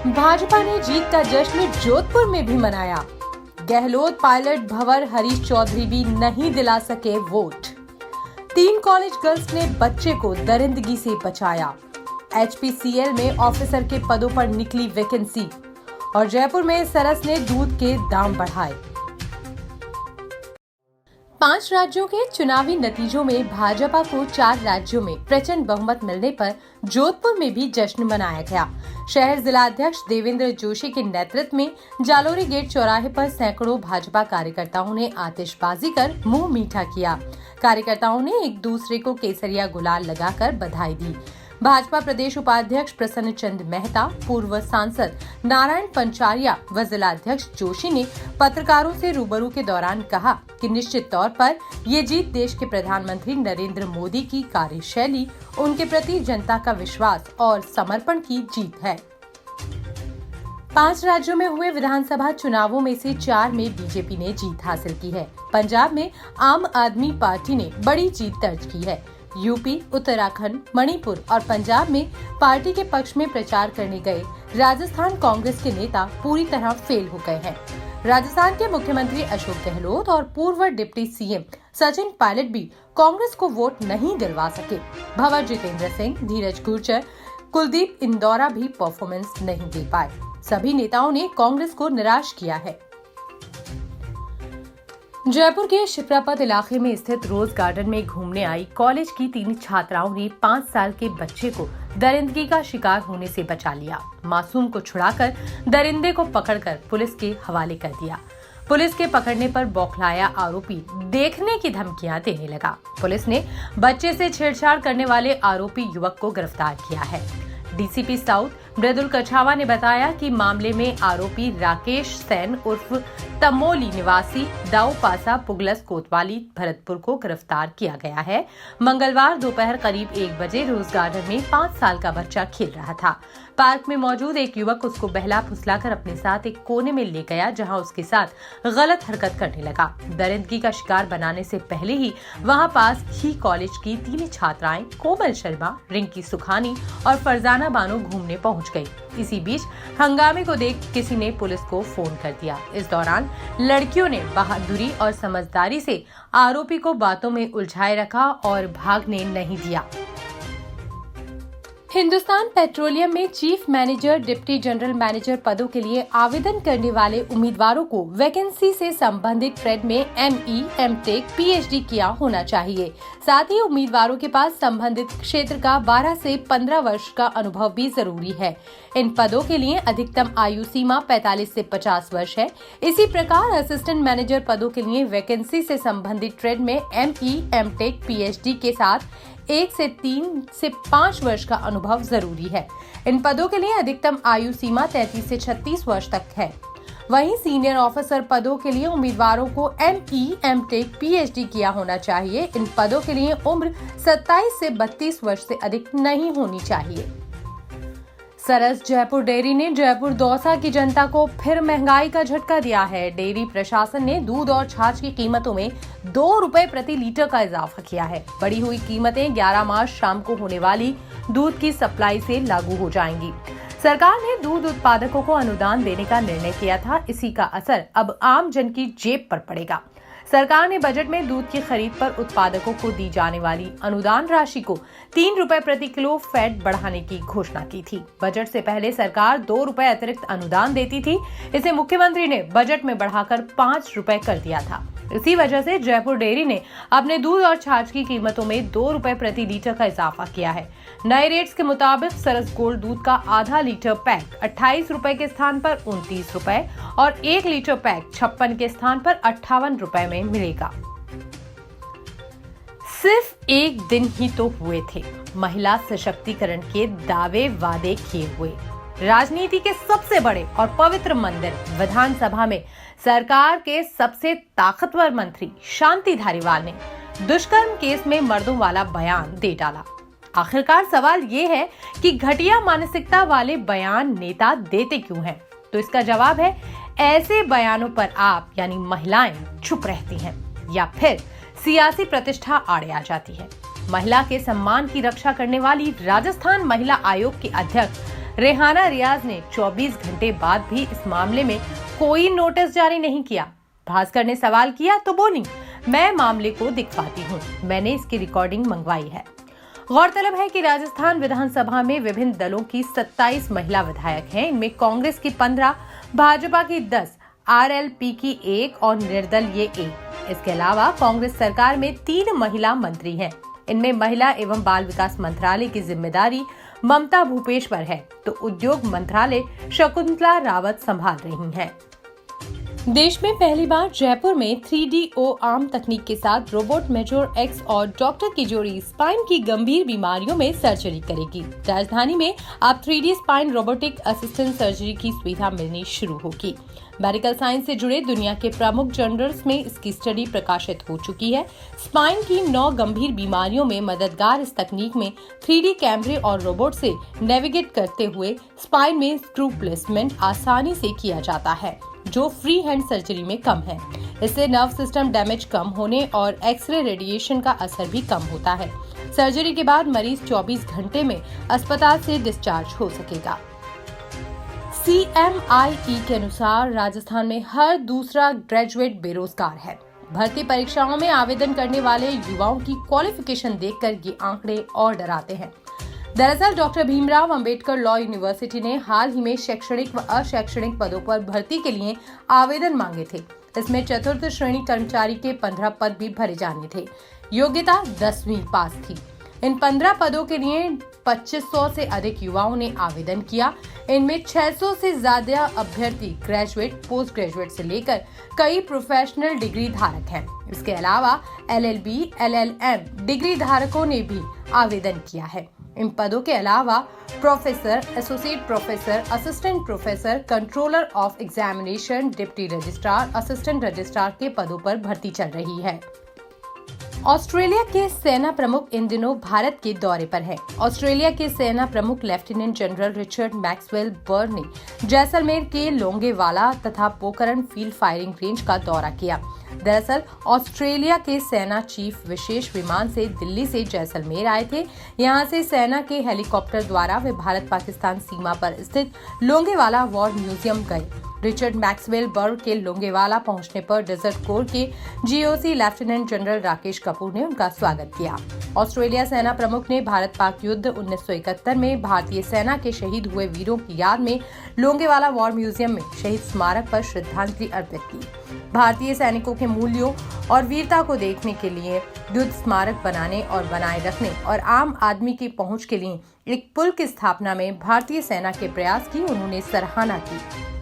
भाजपा ने जीत का जश्न जोधपुर में भी मनाया। गहलोत पायलट भंवर हरीश चौधरी भी नहीं दिला सके वोट। 3 कॉलेज गर्ल्स ने बच्चे को दरिंदगी से बचाया। HPCL में ऑफिसर के पदों पर निकली वैकेंसी और जयपुर में सरस ने दूध के दाम बढ़ाए। 5 राज्यों के चुनावी नतीजों में भाजपा को 4 राज्यों में प्रचंड बहुमत मिलने पर जोधपुर में भी जश्न मनाया गया। शहर जिलाध्यक्ष देवेंद्र जोशी के नेतृत्व में जालोरी गेट चौराहे पर सैकड़ों भाजपा कार्यकर्ताओं ने आतिशबाजी कर मुंह मीठा किया। कार्यकर्ताओं ने एक दूसरे को केसरिया गुलाल लगाकर बधाई दी। भाजपा प्रदेश उपाध्यक्ष प्रसन्न चंद मेहता, पूर्व सांसद नारायण पंचारिया व जिलाध्यक्ष जोशी ने पत्रकारों से रूबरू के दौरान कहा कि निश्चित तौर पर ये जीत देश के प्रधानमंत्री नरेंद्र मोदी की कार्यशैली, उनके प्रति जनता का विश्वास और समर्पण की जीत है। 5 राज्यों में हुए विधानसभा चुनावों में से 4 में बीजेपी ने जीत हासिल की है। पंजाब में आम आदमी पार्टी ने बड़ी जीत दर्ज की है। यूपी, उत्तराखंड, मणिपुर और पंजाब में पार्टी के पक्ष में प्रचार करने गए राजस्थान कांग्रेस के नेता पूरी तरह फेल हो गए हैं। राजस्थान के मुख्यमंत्री अशोक गहलोत और पूर्व डिप्टी सीएम सचिन पायलट भी कांग्रेस को वोट नहीं दिलवा सके। भंवर जितेंद्र सिंह, धीरज गुर्जर, कुलदीप इंदौरा भी परफॉर्मेंस नहीं दे पाए। सभी नेताओं ने कांग्रेस को निराश किया है। जयपुर के शिप्रापत इलाके में स्थित रोज गार्डन में घूमने आई कॉलेज की 3 छात्राओं ने 5 साल के बच्चे को दरिंदगी का शिकार होने से बचा लिया। मासूम को छुड़ाकर दरिंदे को पकड़कर पुलिस के हवाले कर दिया। पुलिस के पकड़ने पर बौखलाया आरोपी देखने की धमकियां देने लगा। पुलिस ने बच्चे से छेड़छाड़ करने वाले आरोपी युवक को गिरफ्तार किया है। डीसीपी साउथ मृदुल कछावा ने बताया कि मामले में आरोपी राकेश सेन उर्फ तमोली निवासी दाऊपासा पुगलस कोतवाली भरतपुर को गिरफ्तार किया गया है। मंगलवार दोपहर करीब 1 बजे रोज गार्डन में 5 साल का बच्चा खेल रहा था। पार्क में मौजूद एक युवक उसको बहला फुसलाकर अपने साथ एक कोने में ले गया, जहां उसके साथ गलत हरकत करने लगा। दरिंदगी का शिकार बनाने से पहले ही वहां पास ही कॉलेज की 3 छात्राएं कोमल शर्मा, रिंकी सुखानी और फरजाना बानो घूमने पहुंच गई। इसी बीच हंगामे को देख किसी ने पुलिस को फोन कर दिया। इस दौरान लड़कियों ने बहादुरी और समझदारी से आरोपी को बातों में उलझाए रखा और भागने नहीं दिया। हिंदुस्तान पेट्रोलियम में chief manager, deputy general manager पदों के लिए आवेदन करने वाले उम्मीदवारों को वैकेंसी से संबंधित ट्रेड में ME, MTech, PhD किया होना चाहिए। साथ ही उम्मीदवारों के पास संबंधित क्षेत्र का 12 से 15 वर्ष का अनुभव भी जरूरी है। इन पदों के लिए अधिकतम आयु सीमा 45 से 50 वर्ष है। इसी प्रकार असिस्टेंट मैनेजर पदों के लिए वैकेंसी से संबंधित ट्रेड में ME, MTech, PhD के साथ 1 से 3 से 5 वर्ष का अनुभव जरूरी है। इन पदों के लिए अधिकतम आयु सीमा 33 से 36 वर्ष तक है। वहीं सीनियर ऑफिसर पदों के लिए उम्मीदवारों को ME, MTech, PhD किया होना चाहिए। इन पदों के लिए उम्र 27 से 32 वर्ष से अधिक नहीं होनी चाहिए। सरस जयपुर डेयरी ने जयपुर दौसा की जनता को फिर महंगाई का झटका दिया है। डेयरी प्रशासन ने दूध और छाछ की कीमतों में 2 रुपए प्रति लीटर का इजाफा किया है। बढ़ी हुई कीमतें 11 मार्च शाम को होने वाली दूध की सप्लाई से लागू हो जाएंगी। सरकार ने दूध उत्पादकों को अनुदान देने का निर्णय किया था। इसी का असर अब आम जन की जेब पर पड़ेगा। सरकार ने बजट में दूध की खरीद पर उत्पादकों को दी जाने वाली अनुदान राशि को 3 रुपए प्रति किलो फैट बढ़ाने की घोषणा की थी। बजट से पहले सरकार 2 रुपए अतिरिक्त अनुदान देती थी। इसे मुख्यमंत्री ने बजट में बढ़ाकर 5 रुपए कर दिया था। इसी वजह से जयपुर डेयरी ने अपने दूध और छाछ की कीमतों में 2 रुपए प्रति लीटर का इजाफा किया है। नए रेट्स के मुताबिक सरस गोल्ड दूध का आधा लीटर पैक 28 रुपए के स्थान पर 29 रुपए और 1 लीटर पैक 56 के स्थान पर 58 रुपए में मिलेगा। सिर्फ एक दिन ही तो हुए थे महिला सशक्तिकरण के दावे वादे किए हुए। राजनीति के सबसे बड़े और पवित्र मंदिर विधानसभा में सरकार के सबसे ताकतवर मंत्री शांति धारीवाल ने दुष्कर्म केस में मर्दों वाला बयान दे डाला। आखिरकार सवाल ये है कि घटिया मानसिकता वाले बयान नेता देते क्यों हैं? तो इसका जवाब है, ऐसे बयानों पर आप यानी महिलाएं चुप रहती हैं या फिर सियासी प्रतिष्ठा आड़े आ जाती है। महिला के सम्मान की रक्षा करने वाली राजस्थान महिला आयोग की अध्यक्ष रेहाना रियाज ने 24 घंटे बाद भी इस मामले में कोई नोटिस जारी नहीं किया। भास्कर ने सवाल किया तो बोली, मैं मामले को दिखवाती हूँ, मैंने इसकी रिकॉर्डिंग मंगवाई है। गौरतलब है कि राजस्थान विधानसभा में विभिन्न दलों की 27 महिला विधायक हैं। इनमें कांग्रेस की 15, भाजपा की 10, आरएलपी की 1 और निर्दलीय 1। इसके अलावा कांग्रेस सरकार में 3 महिला मंत्री हैं। इनमें महिला एवं बाल विकास मंत्रालय की जिम्मेदारी ममता भूपेश पर है, तो उद्योग मंत्रालय शकुंतला रावत संभाल रही हैं। देश में पहली बार जयपुर में 3DO आर्म तकनीक के साथ रोबोट मेजोर एक्स और डॉक्टर की जोड़ी स्पाइन की गंभीर बीमारियों में सर्जरी करेगी। राजधानी में अब 3D spine robotic assistant surgery की सुविधा मिलनी शुरू होगी। मेडिकल साइंस से जुड़े दुनिया के प्रमुख जर्नल्स में इसकी स्टडी प्रकाशित हो चुकी है। स्पाइन की 9 गंभीर बीमारियों में मददगार इस तकनीक में 3D कैमरे और रोबोट से नेविगेट करते हुए स्पाइन में स्क्रू प्लेसमेंट आसानी से किया जाता है, जो फ्री हैंड सर्जरी में कम है। इससे नर्व सिस्टम डैमेज कम होने और एक्सरे रेडिएशन का असर भी कम होता है। सर्जरी के बाद मरीज 24 घंटे में अस्पताल से डिस्चार्ज हो सकेगा। CMIE के अनुसार राजस्थान में हर दूसरा ग्रेजुएट बेरोजगार है। भर्ती परीक्षाओं में आवेदन करने वाले युवाओं की क्वालिफिकेशन देखकर ये आंकड़े और डराते हैं। दरअसल doctor Bhimrao Ambedkar law university ने हाल ही में शैक्षणिक व अशैक्षणिक पदों पर भर्ती के लिए आवेदन मांगे थे। इसमें चतुर्थ श्रेणी कर्मचारी के 15 पद भी भरे जाने थे। योग्यता 10वीं पास थी। इन 15 पदों के लिए 2500 से अधिक युवाओं ने आवेदन किया। इनमें 600 से ज्यादा अभ्यर्थी ग्रेजुएट, पोस्ट ग्रेजुएट से लेकर कई प्रोफेशनल डिग्री धारक हैं। इसके अलावा LLB, LLM डिग्री धारकों ने भी आवेदन किया है। इन पदों के अलावा professor, associate professor, assistant professor, controller of examination, deputy registrar, assistant registrar के पदों पर भर्ती चल रही है। ऑस्ट्रेलिया के सेना प्रमुख इन दिनों भारत के दौरे पर हैं। ऑस्ट्रेलिया के सेना प्रमुख lieutenant general Richard Maxwell Burr ने जैसलमेर के लोंगेवाला तथा पोखरण फील्ड फायरिंग रेंज का दौरा किया। दरअसल ऑस्ट्रेलिया के सेना चीफ विशेष विमान से दिल्ली से जैसलमेर आए थे। यहां से सेना के हेलीकॉप्टर द्वारा वे भारत पाकिस्तान सीमा पर स्थित लोंगेवाला वॉर म्यूजियम गए। रिचर्ड मैक्सवेल बर्र के लोंगेवाला पहुंचने पर डेजर्ट कोर के GOC lieutenant general Rakesh Kapoor ने उनका स्वागत किया। ऑस्ट्रेलिया सेना प्रमुख ने भारत पाक युद्ध 1971 में भारतीय सेना के शहीद हुए वीरों की याद में लोंगेवाला वॉर म्यूजियम में शहीद स्मारक पर श्रद्धांजलि अर्पित की। भारतीय सैनिकों के मूल्यों और वीरता को देखने के लिए युद्ध स्मारक बनाने और बनाए रखने और आम आदमी की पहुंच के लिए एक पुल की स्थापना में भारतीय सेना के प्रयास की उन्होंने सराहना की।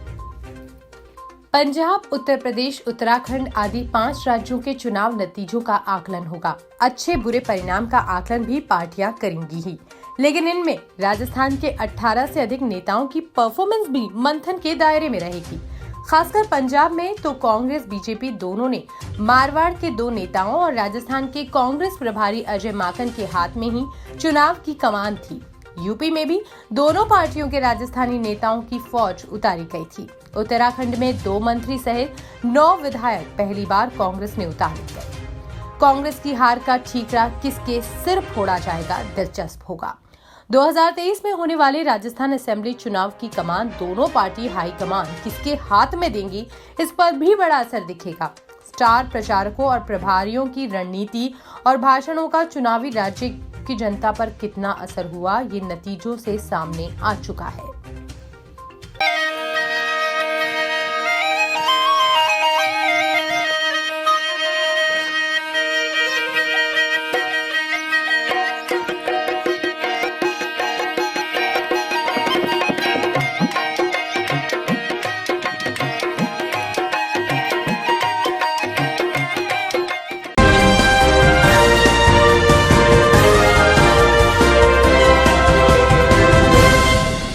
पंजाब, उत्तर प्रदेश, उत्तराखंड आदि 5 राज्यों के चुनाव नतीजों का आकलन होगा। अच्छे बुरे परिणाम का आकलन भी पार्टियां करेंगी ही, लेकिन इनमें राजस्थान के 18 से अधिक नेताओं की परफॉर्मेंस भी मंथन के दायरे में रहेगी। खासकर पंजाब में तो कांग्रेस बीजेपी दोनों ने मारवाड़ के 2 नेताओं और राजस्थान के कांग्रेस प्रभारी अजय माकन के हाथ में ही चुनाव की कमान थी। यूपी में भी दोनों पार्टियों के राजस्थानी नेताओं की फौज उतारी गई थी। उत्तराखंड में 2 मंत्री सहित 9 विधायक पहली बार कांग्रेस में उतारे गए। कांग्रेस की हार का ठीकरा किसके सिर फोड़ा जाएगा, दिलचस्प होगा। 2023 में होने वाले राजस्थान असेंबली चुनाव की कमान दोनों पार्टी हाईकमान किसके हाथ में देंगी, इस पर भी बड़ा असर दिखेगा। स्टार प्रचारकों और प्रभारियों की रणनीति और भाषणों का चुनावी राज्य की जनता पर कितना असर हुआ, ये नतीजों से सामने आ चुका है।